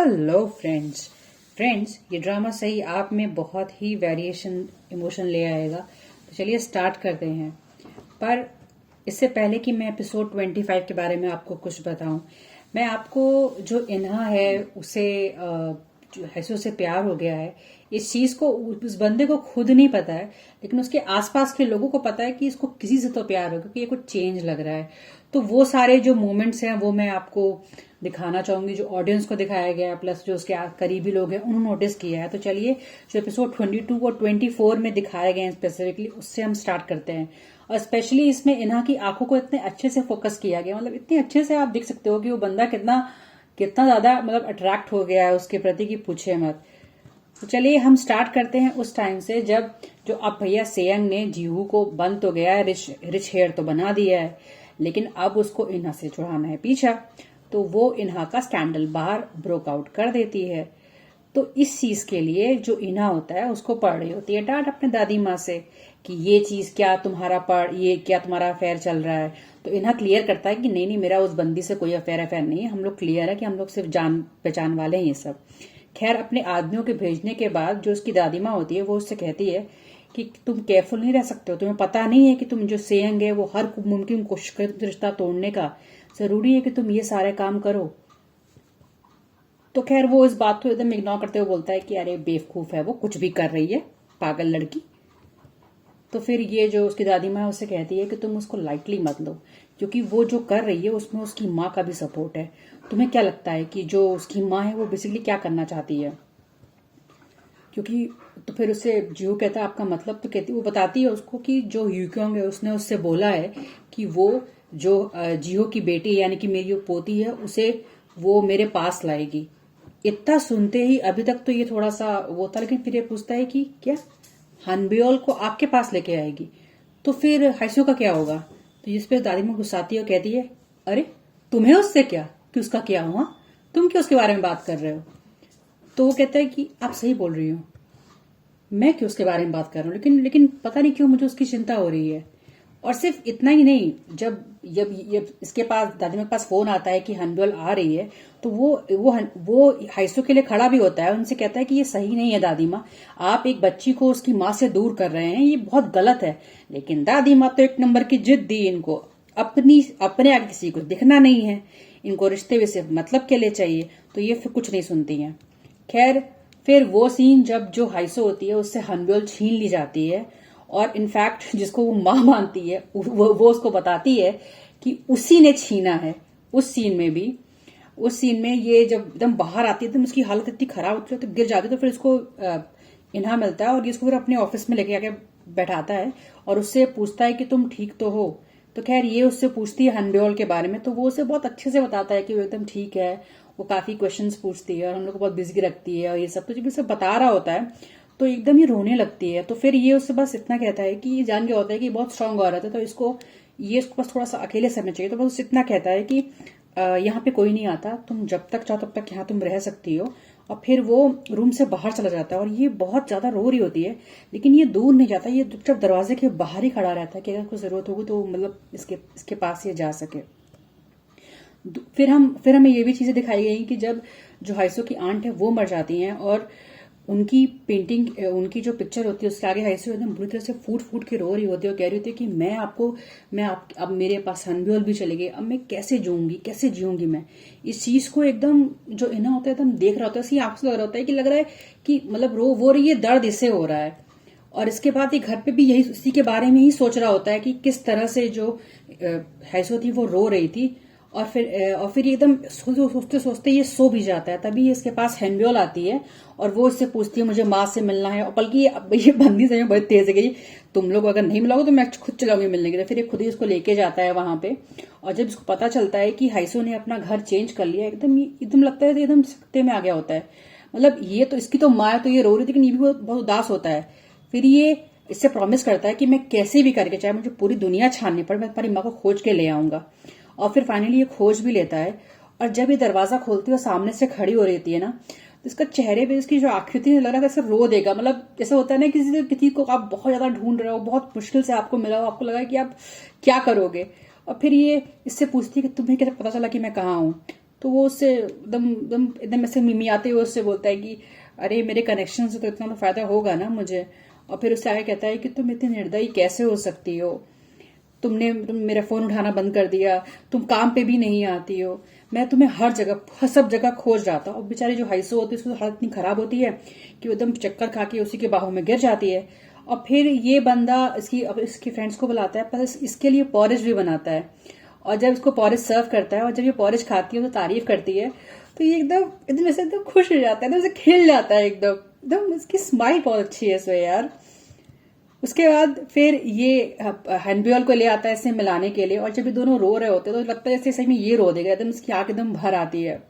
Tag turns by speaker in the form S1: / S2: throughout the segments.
S1: Hello friends ये drama सही आप में बहुत ही वेरिएशन इमोशन ले आएगा। तो चलिए स्टार्ट करते हैं। पर इससे पहले कि मैं एपिसोड 25 के बारे में आपको कुछ बताऊं, मैं आपको जो इन्हा है उसे जो है उससे प्यार हो गया है। इस चीज को उस बंदे को खुद नहीं पता है, लेकिन उसके आसपास के लोगों को पता है कि इसको किसी से तो प्यार हो, क्योंकि ये कुछ चेंज लग रहा है। तो वो सारे जो मोमेंट्स हैं वो मैं आपको दिखाना चाहूंगी, जो ऑडियंस को दिखाया गया है, प्लस जो उसके करीबी लोग हैं उन्होंने नोटिस किया है। तो चलिए जो एपिसोड 22 और 24 में दिखाए गए हैं स्पेसिफिकली, उससे हम स्टार्ट करते हैं। और स्पेशली इसमें इन्हा की आंखों को इतने अच्छे से फोकस किया गया, मतलब इतने अच्छे से आप देख सकते हो कि वो बंदा कितना कितना ज्यादा मतलब अट्रैक्ट हो गया है उसके प्रति की पूछे मत। तो चलिए हम स्टार्ट करते हैं उस टाइम से जब जो अब भैया सेयंग ने जीहू को बन तो गया है, रिच हेयर तो बना दिया है, लेकिन अब उसको इन्हा से छुड़ाना है पीछा। तो वो इन्हा का स्कैंडल बाहर ब्रोक आउट कर देती है। तो इस चीज के लिए जो इन्हा होता है उसको पढ़ रही होती है डांट अपने दादी माँ से कि ये चीज क्या तुम्हारा अफेयर चल रहा है। तो इन्हा क्लियर करता है कि नहीं मेरा उस बंदी से कोई अफेयर नहीं है, हम लोग क्लियर है कि हम लोग सिर्फ जान पहचान वाले हैं ये सब। खैर अपने आदमियों के भेजने के बाद जो उसकी दादी माँ होती है वो उससे कहती है कि तुम केयरफुल नहीं रह सकते हो, तुम्हें पता नहीं है कि तुम जो सेयंग है वो हर मुमकिन कोशिश करे रिश्ता तोड़ने का, जरूरी है कि तुम ये सारे काम करो। तो खैर वो इस बात को एकदम इग्नोर करते हुए बोलता है कि अरे बेवकूफ है, वो कुछ भी कर रही है, पागल लड़की। तो फिर ये जो उसकी दादी माँ उससे कहती है कि तुम उसको लाइटली मत लो, क्योंकि वो जो कर रही है उसमें उसकी माँ का भी सपोर्ट है। तुम्हें क्या लगता है कि जो उसकी माँ है वो बेसिकली क्या करना चाहती है? क्योंकि तो फिर उससे जियो कहता है आपका मतलब, तो कहती वो बताती है उसको कि जो ह्यूक्योंग है उसने उससे बोला है कि वो जो जियो की बेटी यानी कि मेरी जो पोती है उसे वो मेरे पास लाएगी। इतना सुनते ही अभी तक तो ये थोड़ा सा वो था, लेकिन फिर ये पूछता है कि क्या हनबियोल को आपके पास लेके आएगी, तो फिर हाइसो का क्या होगा? तो जिस पे दादी माँ गुस्साती है और कहती है अरे तुम्हें उससे क्या, कि उसका क्या हुआ, तुम क्यों उसके बारे में बात कर रहे हो? तो वो कहता है कि आप सही बोल रही हो, मैं क्यों उसके बारे में बात कर रहा हूँ, लेकिन पता नहीं क्यों मुझे उसकी चिंता हो रही है। और सिर्फ इतना ही नहीं, जब जब इसके पास दादी के पास फोन आता है कि हनबियोल आ रही है, तो वो हाइसो के लिए खड़ा भी होता है, उनसे कहता है कि ये सही नहीं है दादी माँ, आप एक बच्ची को उसकी माँ से दूर कर रहे हैं, ये बहुत गलत है। लेकिन दादी माँ तो एक नंबर की जिद दी इनको, अपने आगे किसी को दिखना नहीं है, इनको रिश्ते भी सिर्फ मतलब के लिए चाहिए, तो ये फिर कुछ नहीं सुनती है। खैर फिर वो सीन जब जो हाइसो होती है उससे हनबियोल छीन ली जाती है, और इनफैक्ट जिसको वो माँ मानती है वो उसको बताती है कि उसी ने छीना है। उस सीन में ये जब एकदम बाहर आती है तो उसकी हालत इतनी खराब होती है तो गिर जाती है। तो फिर इसको इन्हा मिलता है और ये इसको फिर अपने ऑफिस में लेके आके बैठाता है और उससे पूछता है कि तुम ठीक तो हो। तो खैर ये उससे पूछती है हनबियोल के बारे में, तो वो उसे बहुत अच्छे से बताता है कि वो एकदम ठीक है। वो काफी क्वेश्चंस पूछती है और हम लोग को बहुत बिजी रखती है और ये सब। तो जब उसे बता रहा होता है तो एकदम ही रोने लगती है। तो फिर ये उससे बस इतना कहता है कि ये जान के होता है कि बहुत स्ट्रांग औरत है, तो इसको बस थोड़ा सा अकेले समय चाहिए। तो बस उससे इतना कहता है कि यहाँ पे कोई नहीं आता, तुम जब तक चाहो तब तक यहाँ तुम रह सकती हो। और फिर वो रूम से बाहर चला जाता है और ये बहुत ज्यादा रो रही होती है, लेकिन ये दूर नहीं जाता, ये चुपचाप दरवाजे के बाहर ही खड़ा रहता है कि अगर कुछ जरूरत होगी तो मतलब इसके पास ये जा सके। फिर हमें ये भी चीजें दिखाई गई कि जब जो हाइसो की आंट है वो मर जाती हैं और उनकी पेंटिंग, उनकी जो पिक्चर होती है उसके आगे हाइसो एकदम बुरी तरह से फूट फूट के रो रही होती है और कह रही होती है कि अब मेरे पास हनबियोल भी चले गए, अब मैं कैसे जीऊंगी मैं। इस चीज को एकदम जो इन्हा होता है एकदम देख रहा होता है, इसकी आंखों से लग रहा होता है कि लग रहा है कि मतलब वो रही है, दर्द इससे हो रहा है। और इसके बाद ये घर पे भी यही इसी के बारे में ही सोच रहा होता है कि किस तरह से जो हाइसो थी वो रो रही थी। और फिर एकदम सोचते सोचते ये सो भी जाता है। तभी इसके पास हनबियोल आती है और वो इससे पूछती है मुझे माँ से मिलना है। और बल्कि ये बंदी से बहुत तेज है कि तुम लोग अगर नहीं मिलोगे तो मैं खुद चलाऊंगी मिलने के लिए। फिर ये खुद ही इसको लेके जाता है वहां पे। और जब इसको पता चलता है कि हाइसो ने अपना घर चेंज कर लिया, एकदम लगता है एकदम सत्ते में आ गया होता है। मतलब ये तो इसकी तो माँ है तो ये रो रही थी, लेकिन ये भी बहुत उदास होता है। फिर ये इससे प्रॉमिस करता है कि मैं कैसे भी करके, चाहे मुझे पूरी दुनिया छाननी पड़े, मैं तुम्हारी माँ को खोज के ले आऊंगा। और फिर फाइनली ये खोज भी लेता है। और जब ये दरवाजा खोलती है और सामने से खड़ी हो रही है ना, तो इसका चेहरे पे इसकी जो आकृति है लग रहा है जैसे रो देगा। मतलब जैसे होता है ना किसी को आप बहुत ज्यादा ढूंढ रहे हो, बहुत मुश्किल से आपको मिला हो, आपको लगा कि आप क्या करोगे। और फिर ये इससे पूछती है कि तुम्हें कैसे पता चला कि मैं कहाँ हूँ। तो वो उससे एकदम एकदम एकदम ऐसे मिमियाते हुए उससे बोलता है कि अरे मेरे कनेक्शन से तो इतना तो फायदा होगा ना मुझे। और फिर उससे आगे कहता है कि तुम इतनी निर्दयी कैसे हो सकती हो, तुम मेरा फोन उठाना बंद कर दिया, तुम काम पे भी नहीं आती हो, मैं तुम्हें हर जगह सब जगह खोज रहा था। और बेचारी जो हाइसो होती है उसकी तो हालत इतनी खराब होती है कि वो एकदम चक्कर खा के उसी के बाहों में गिर जाती है। और फिर ये बंदा इसकी फ्रेंड्स को बुलाता है, पर इसके लिए पॉरेज भी बनाता है। और जब इसको पॉरेज सर्व करता है और जब ये पॉरेज खाती है तो तारीफ करती है, तो ये एकदम एकदम ऐसे एकदम खुश हो जाता है, एकदम ऐसे खिल जाता है, एकदम एकदम इसकी स्माइल बहुत अच्छी है इसमें यार। उसके बाद फिर ये हैंडबियल को ले आता है इसे मिलाने के लिए, और जब ये दोनों रो रहे होते हैं तो लगता है जैसे सही में ये रो देगा, एकदम इसकी आंख एकदम भर आती है।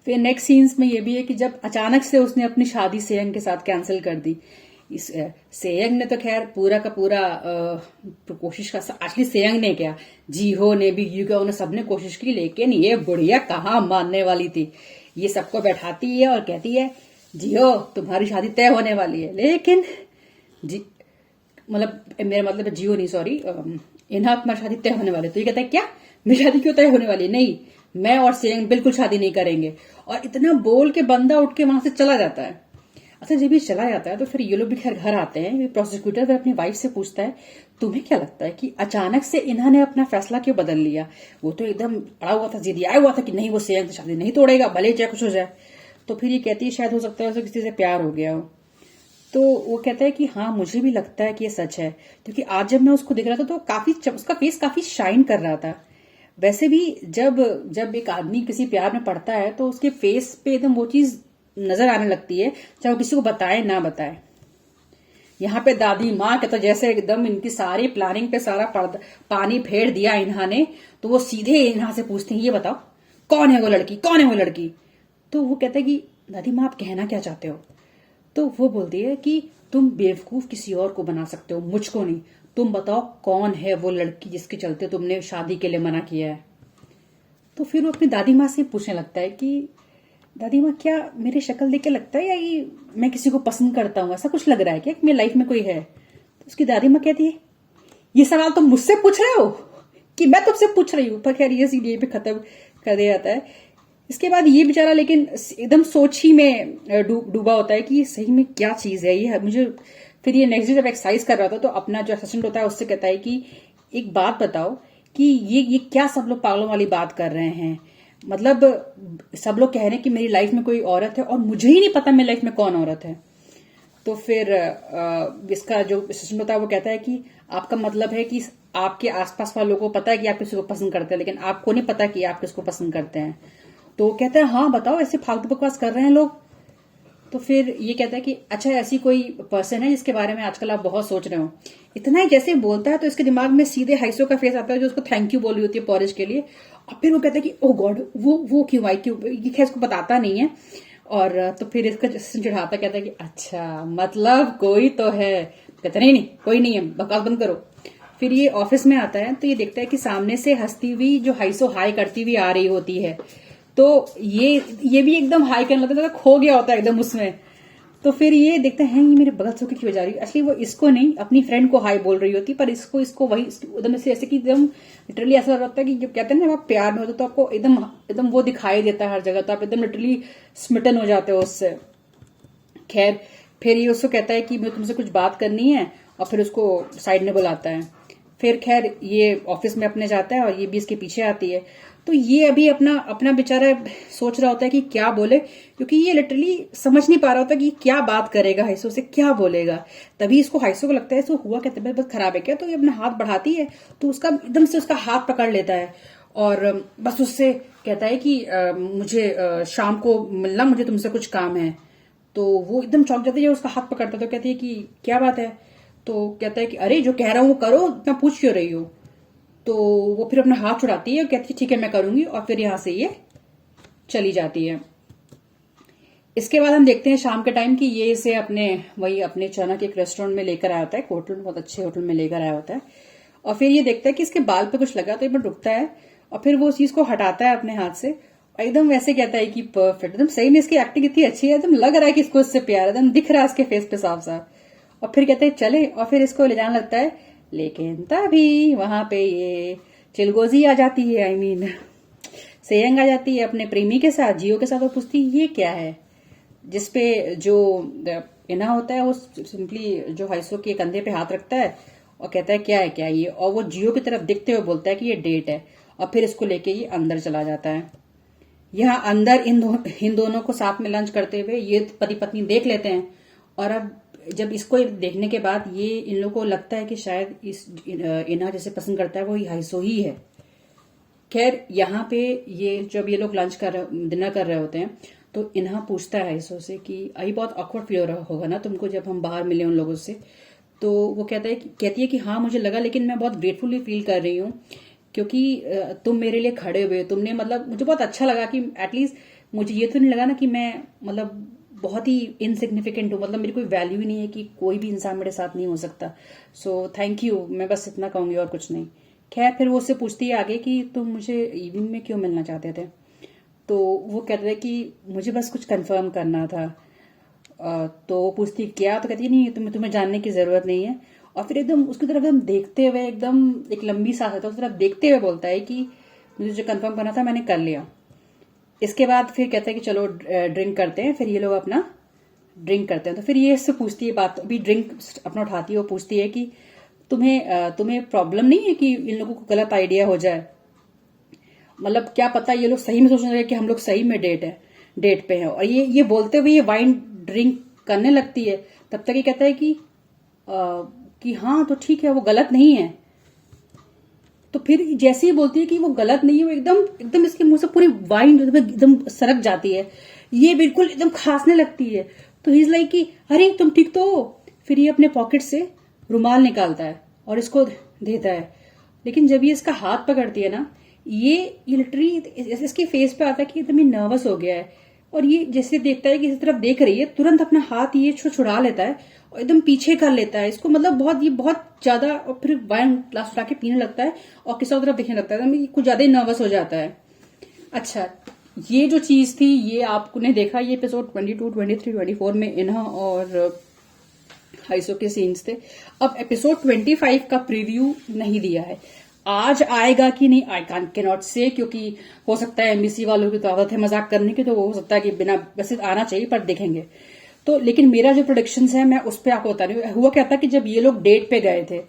S1: फिर नेक्स्ट सीन्स में ये भी है कि जब अचानक से उसने अपनी शादी सेयंग के साथ कैंसिल कर दी। इस सेयंग ने तो खैर पूरा का पूरा कोशिश का, एक्चुअली सेयंग ने क्या, जीहो ने भी, यूगो ने, सबने कोशिश की, लेकिन ये बुढ़िया कहाँ मानने वाली थी। ये सबको बैठाती है और कहती है जीहो तुम्हारी शादी तय होने वाली है, लेकिन जी मतलब मेरा मतलब है जियो नहीं, सॉरी, इन्हा तुम्हारी शादी तय होने वाली। तो ये कहता है क्या मेरी शादी क्यों तय होने वाली, नहीं मैं और सेयंग बिल्कुल शादी नहीं करेंगे। और इतना बोल के बंदा उठ के वहां से चला जाता है। अच्छा जब ये चला जाता है तो फिर ये लोग भी खैर घर आते हैं। प्रोसिक्यूटर फिर अपनी वाइफ से पूछता है तुम्हें क्या लगता है कि अचानक से इन्होंने अपना फैसला क्यों बदल लिया, वो तो एकदम अड़ा हुआ था, जिद आया हुआ था कि नहीं वो सेयंग से शादी नहीं तोड़ेगा भले चाहे कुछ हो जाए। तो फिर ये कहती है शायद हो सकता है उसे किसी से प्यार हो गया हो। तो वो कहता है कि हाँ मुझे भी लगता है कि ये सच है, क्योंकि आज जब मैं उसको देख रहा था तो काफी उसका फेस काफी शाइन कर रहा था। वैसे भी जब जब एक आदमी किसी प्यार में पड़ता है तो उसके फेस पे एकदम वो चीज नजर आने लगती है, चाहे वो किसी को बताए ना बताए। यहाँ पे दादी माँ के तो जैसे एकदम इनकी सारी प्लानिंग पे सारा पानी फेर दिया इन्होंने, तो वो सीधे इन्हां से पूछते हैं ये बताओ कौन है वो लड़की, कौन है वो लड़की। तो वो कहता है कि दादी माँ आप कहना क्या चाहते हो। तो वो बोलती है कि तुम बेवकूफ किसी और को बना सकते हो, मुझको नहीं। तुम बताओ कौन है वो लड़की जिसके चलते तुमने शादी के लिए मना किया है। तो फिर वो अपनी दादी माँ से पूछने लगता है कि दादी माँ क्या मेरी शक्ल देख के लगता है या ये मैं किसी को पसंद करता हूँ, ऐसा कुछ लग रहा है क्या कि मेरी लाइफ में कोई है। तो उसकी दादी माँ कहती है ये सवाल तुम मुझसे पूछ रहे हो कि मैं तुमसे पूछ रही हूँ। पर खैर ये सीधे पे खत्म कर दिया जाता है। इसके बाद ये बेचारा लेकिन एकदम सोच ही में डूबा होता है कि सही में क्या चीज है ये मुझे। फिर ये नेक्स्ट डे जब एक्सरसाइज कर रहा था तो अपना जो असिस्टेंट होता है उससे कहता है कि एक बात बताओ कि ये क्या सब लोग पागलों वाली बात कर रहे हैं, मतलब सब लोग कह रहे हैं कि मेरी लाइफ में कोई औरत है और मुझे ही नहीं पता मेरी लाइफ में कौन औरत है। तो फिर इसका जो असिस्टेंट होता है वो कहता है कि आपका मतलब है कि आपके आसपास वालों को पता है कि आप किसी को पसंद करते हैं लेकिन आपको नहीं पता कि आप किसको पसंद करते हैं। तो कहता है हाँ बताओ ऐसे फालतू बकवास कर रहे हैं लोग। तो फिर ये कहता है कि अच्छा ऐसी कोई पर्सन है जिसके बारे में आजकल आप बहुत सोच रहे हो। इतना ही जैसे बोलता है तो इसके दिमाग में सीधे हाइसो का फेस आता है जो उसको थैंक यू बोल रही होती है पॉरेज के लिए। और फिर वो कहता है कि ओह गॉड वो क्यों आई, क्यों, ये खैर इसको बताता नहीं है। और तो फिर इसका चिढ़ाता कहता है कि अच्छा मतलब कोई तो है। कहता नहीं कोई नहीं है, बकवास बंद करो। फिर ये ऑफिस में आता है तो ये देखता है कि सामने से हंसती हुई जो हाइसो हाई करती हुई आ रही होती है। तो ये भी एकदम हाई करने लगता है, खो गया होता है एकदम उसमें। तो फिर ये देखते हैं ये मेरे बगल से क्यों जा रही है। एक्चुअली वो इसको नहीं अपनी फ्रेंड को हाई बोल रही होती, पर इसको वही एकदम से ऐसे कि एकदम लिटरली ऐसा लगता है कि जब कहते हैं ना आप प्यार में होते तो आपको एकदम एकदम वो दिखाई देता है हर जगह, तो आप एकदम लिटरली स्मिटन हो जाते हो उससे। खैर फिर ये उसको कहता है कि मुझे तुमसे कुछ बात करनी है और फिर उसको साइड में बुलाता है। फिर खैर ये ऑफिस में अपने जाता है और ये भी इसके पीछे आती है। तो ये अभी अपना अपना बेचारा सोच रहा होता है कि क्या बोले, क्योंकि ये लिटरली समझ नहीं पा रहा होता कि क्या बात करेगा हाइसो से, क्या बोलेगा। तभी इसको हाइसो को लगता है इसको हुआ क्या, तबीयत बहुत खराब है क्या। तो ये अपना हाथ बढ़ाती है तो उसका एकदम से उसका हाथ पकड़ लेता है और बस उससे कहता है कि मुझे शाम को मिलना, मुझे तुमसे कुछ काम है। तो वो एकदम चौंक जाती है, उसका हाथ पकड़ता है तो कहती है कि क्या बात है। तो कहता है कि अरे जो कह रहा हूं वो करो, इतना पूछ क्यों रही हो। तो वो फिर अपना हाथ छुड़ाती है और कहती है ठीक है मैं करूंगी, और फिर यहां से ये चली जाती है। इसके बाद हम देखते हैं शाम के टाइम कि ये इसे अपने अचानक एक रेस्टोरेंट में लेकर आया होता है, एक होटल, बहुत अच्छे होटल में लेकर आया होता है। और फिर ये देखता है कि इसके बाल पे कुछ लगा, तो एक बार रुकता है और फिर वो उस चीज को हटाता है अपने हाथ से और एकदम वैसे कहता है कि परफेक्ट, एकदम सही में इसकी एक्टिंग इतनी अच्छी है, एकदम लग रहा है कि इसको इससे प्यार, एकदम दिख रहा है इसके फेस पे साफ साफ। और फिर कहते हैं चले, और फिर इसको ले जाने लगता है। लेकिन तभी वहां पे ये चिलगोजी आ जाती है। सेयंग आ जाती है अपने प्रेमी के साथ, जियो के साथ, वो पूछती है ये क्या है, जिसपे जो इना होता है वो सिंपली जो हाइसो के कंधे पे हाथ रखता है और कहता है क्या है ये, और वो जियो की तरफ देखते हुए बोलता है कि ये डेट है, और फिर इसको लेके ये अंदर चला जाता है। यहाँ अंदर इन दोनों को साथ में लंच करते हुए ये पति पत्नी देख लेते हैं, और अब जब इसको देखने के बाद ये इन लोगों को लगता है कि शायद इना जैसे पसंद करता है वो हाइसो ही है। खैर यहाँ पे ये जब ये लोग डिनर कर रहे होते हैं तो इन्हा पूछता है हाइसो से कि अभी बहुत ऑकवर्ड फील हो रहा होगा ना तुमको जब हम बाहर मिले उन लोगों से। तो वो कहती है कि हाँ मुझे लगा, लेकिन मैं बहुत ग्रेटफुली फील कर रही हूँ क्योंकि तुम मेरे लिए खड़े हुए, तुमने मतलब मुझे बहुत अच्छा लगा कि एटलीस्ट मुझे ये तो नहीं लगा ना कि मैं मतलब बहुत ही इनसिग्निफिकेंट हूँ, मतलब मेरी कोई वैल्यू ही नहीं है कि कोई भी इंसान मेरे साथ नहीं हो सकता। सो थैंक यू, मैं बस इतना कहूंगी और कुछ नहीं। खैर फिर वो उससे पूछती है आगे कि तुम मुझे इवनिंग में क्यों मिलना चाहते थे। तो वो कहते थे कि मुझे बस कुछ कंफर्म करना था। तो वो पूछती क्या, तो कहती है नहीं तुम्हें जानने की जरूरत नहीं है। और फिर एकदम उसकी तरफ एकदम देखते हुए, एकदम एक लंबी सांस लेता है, उस तरफ देखते हुए बोलता है कि मुझे जो कंफर्म करना था मैंने कर लिया। इसके बाद फिर कहते हैं कि चलो ड्रिंक करते हैं। फिर ये लोग अपना ड्रिंक करते हैं। तो फिर ये इससे पूछती है बात, अभी ड्रिंक अपना उठाती है, वो पूछती है कि तुम्हें प्रॉब्लम नहीं है कि इन लोगों को गलत आइडिया हो जाए, मतलब क्या पता ये लोग सही में सोचने लगे कि हम लोग सही में डेट पे हैं। और ये बोलते हुए ये वाइन ड्रिंक करने लगती है। तब तक ये कहता है कि हाँ तो ठीक है वो गलत नहीं है। तो फिर जैसे ही बोलती है कि वो गलत नहीं है, वो एकदम इसके मुंह से पूरी वाइन एकदम सरक जाती है, ये बिल्कुल एकदम खांसने लगती है। तो ही इज लाइक कि अरे तुम ठीक तो हो। फिर ये अपने पॉकेट से रुमाल निकालता है और इसको देता है। लेकिन जब ये इसका हाथ पकड़ती है ना, ये लिटरली इसके फेस पे आता है कि एकदम ये नर्वस हो गया है। और ये जैसे देखता है कि इस तरफ देख रही है, तुरंत अपना हाथ ये छुड़ा लेता है और एकदम पीछे कर लेता है इसको, मतलब बहुत ज्यादा। और फिर वाइन ग्लास उठा के पीने लगता है और किसी तरफ देखने लगता है, कुछ ज्यादा ही नर्वस हो जाता है। अच्छा, ये जो चीज थी ये आपने देखा, ये एपिसोड 22, 23, 24 में इन्हा और हाइसो के सीन्स थे। अब एपिसोड 25 का प्रीव्यू नहीं दिया है, आज आएगा कि नहीं आई कैन नॉट से, क्योंकि हो सकता है एमबीसी वालों की तो आदत है मजाक करने की, तो हो सकता है कि बिना वैसे आना चाहिए पर देखेंगे। तो लेकिन मेरा जो प्रोडिक्शन है मैं उस पर आपको बता रही हूँ। हुआ क्या था कि जब ये लोग डेट पे गए थे,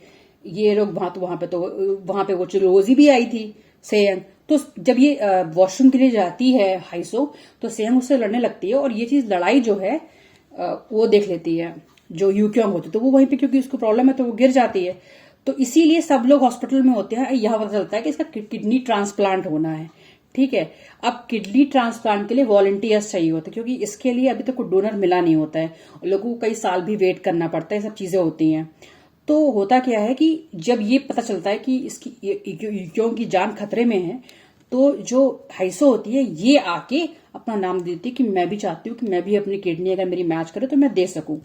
S1: ये लोग वहां पे वो रोजी भी आई थी सेयंग। तो जब ये वॉशरूम के लिए जाती है हाइसो, तो सेयंग उससे लड़ने लगती है और ये चीज लड़ाई जो है वो देख लेती है जो यूक्योंग होती है। तो वो वहीं पे क्योंकि उसको प्रॉब्लम है तो वो गिर जाती है। तो इसीलिए सब लोग हॉस्पिटल में होते हैं, यह पता चलता है कि इसका किडनी ट्रांसप्लांट होना है। ठीक है, अब किडनी ट्रांसप्लांट के लिए वॉलंटियर्स चाहिए होते हैं, क्योंकि इसके लिए अभी तक कोई डोनर मिला नहीं होता है, लोगों को कई साल भी वेट करना पड़ता है, सब चीजें होती हैं। तो होता क्या है कि जब ये पता चलता है कि इसकी यूक्योंग की जान खतरे में है, तो जो हाइसो होती है ये आके अपना नाम देती है कि मैं भी चाहती हूँ कि मैं भी अपनी किडनी अगर मेरी मैच करे तो मैं दे सकूं।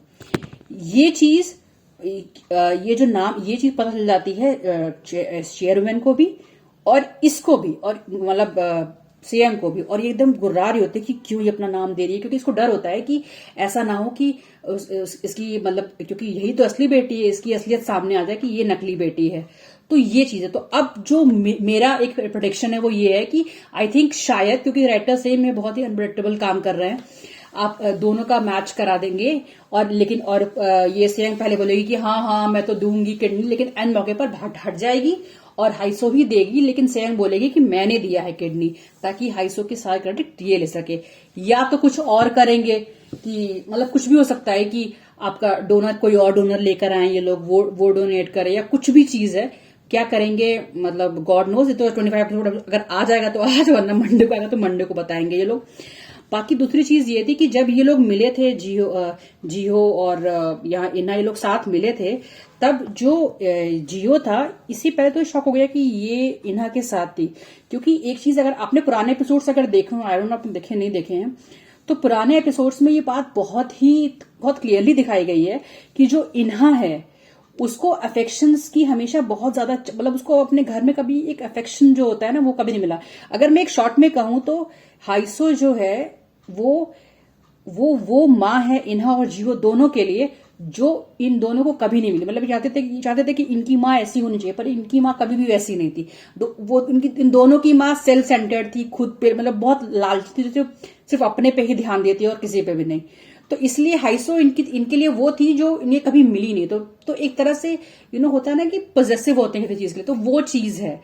S1: ये चीज पता चल जाती है चेयरमैन को भी और इसको भी, और मतलब सीएम को भी। और ये एकदम गुर्रा रही होती है कि क्यों ये अपना नाम दे रही है, क्योंकि इसको डर होता है कि ऐसा ना हो कि इसकी मतलब, क्योंकि यही तो असली बेटी है, इसकी असलियत सामने आ जाए कि ये नकली बेटी है। तो ये चीज है। तो अब जो मेरा एक प्रोडिक्शन है वो ये है कि आई थिंक शायद, क्योंकि राइटर सेम में बहुत ही अनप्रेडिक्टेबल काम कर रहे हैं, आप दोनों का मैच करा देंगे। और लेकिन ये सेयंग पहले बोलेगी कि हाँ मैं तो दूंगी किडनी, लेकिन एन मौके पर हट जाएगी और हाइसो ही देगी, लेकिन सेयंग बोलेगी कि मैंने दिया है किडनी, ताकि हाइसो की सारी क्रेडिट ये ले सके। या तो कुछ और करेंगे कि मतलब कुछ भी हो सकता है कि आपका डोनर कोई और डोनर लेकर आए ये लोग, वो डोनेट करे, या कुछ भी चीज है। क्या करेंगे मतलब गॉड नोज। तो 25 एपिसोड अगर आ जाएगा तो आज, वरना मंडे को आएगा तो मंडे को बताएंगे ये लोग। बाकी दूसरी चीज ये थी कि जब ये लोग मिले थे जियो और यहाँ इन्ना ये लोग साथ मिले थे, तब जो जियो था इससे पहले तो शॉक हो गया कि ये इन्हा के साथ थी। क्योंकि एक चीज, अगर आपने पुराने एपिसोड्स अगर देखे हो, आई डोंट नो आपने देखे नहीं देखे हैं, तो पुराने एपिसोड्स में ये बात बहुत क्लियरली दिखाई गई है कि जो इन्हा है उसको अफेक्शंस की हमेशा बहुत ज्यादा, मतलब उसको अपने घर में कभी एक अफेक्शन जो होता है ना वो कभी नहीं मिला। अगर मैं एक शॉर्ट में कहूं तो हाइसो जो है वो माँ है इन्हा और जियो दोनों के लिए, जो इन दोनों को कभी नहीं मिली। मतलब चाहते थे कि इनकी माँ ऐसी होनी चाहिए, पर इनकी माँ कभी भी वैसी नहीं थी। वो इन दोनों की माँ सेल्फ सेंटर्ड थी, खुद पे मतलब बहुत लालची थी, जो सिर्फ अपने पे ही ध्यान देती है और किसी पे भी नहीं। तो इसलिए हाइसो इनके लिए वो थी जो इन्हें कभी मिली नहीं। तो एक तरह से होता है ना कि पॉजेसिव होते हैं किसी चीज के लिए, तो वो चीज है।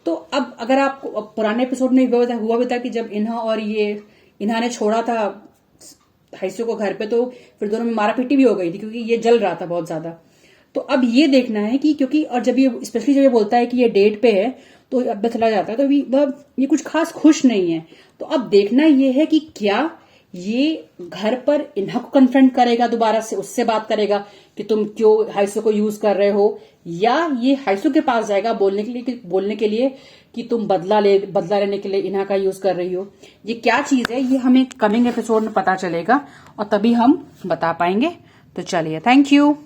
S1: तो अब अगर आपको पुराने एपिसोड में हुआ भी था कि जब इन्हा ने छोड़ा था हाइसो को घर पे, तो फिर दोनों में मारा पीटी भी हो गई थी क्योंकि ये जल रहा था बहुत ज्यादा। तो अब ये देखना है कि क्योंकि और जब ये स्पेशली जब ये बोलता है कि ये डेट पे है तो अब चला जाता है, तो ये कुछ खास खुश नहीं है। तो अब देखना ये है कि क्या ये घर पर इन्हा को कन्फ्रंट करेगा, दोबारा से उससे बात करेगा कि तुम क्यों हाइसो को यूज कर रहे हो, या ये हाइसो के पास जाएगा बोलने के लिए कि तुम बदला लेने के लिए इन्हा का यूज कर रही हो। ये क्या चीज है ये हमें कमिंग एपिसोड में पता चलेगा और तभी हम बता पाएंगे। तो चलिए, थैंक यू।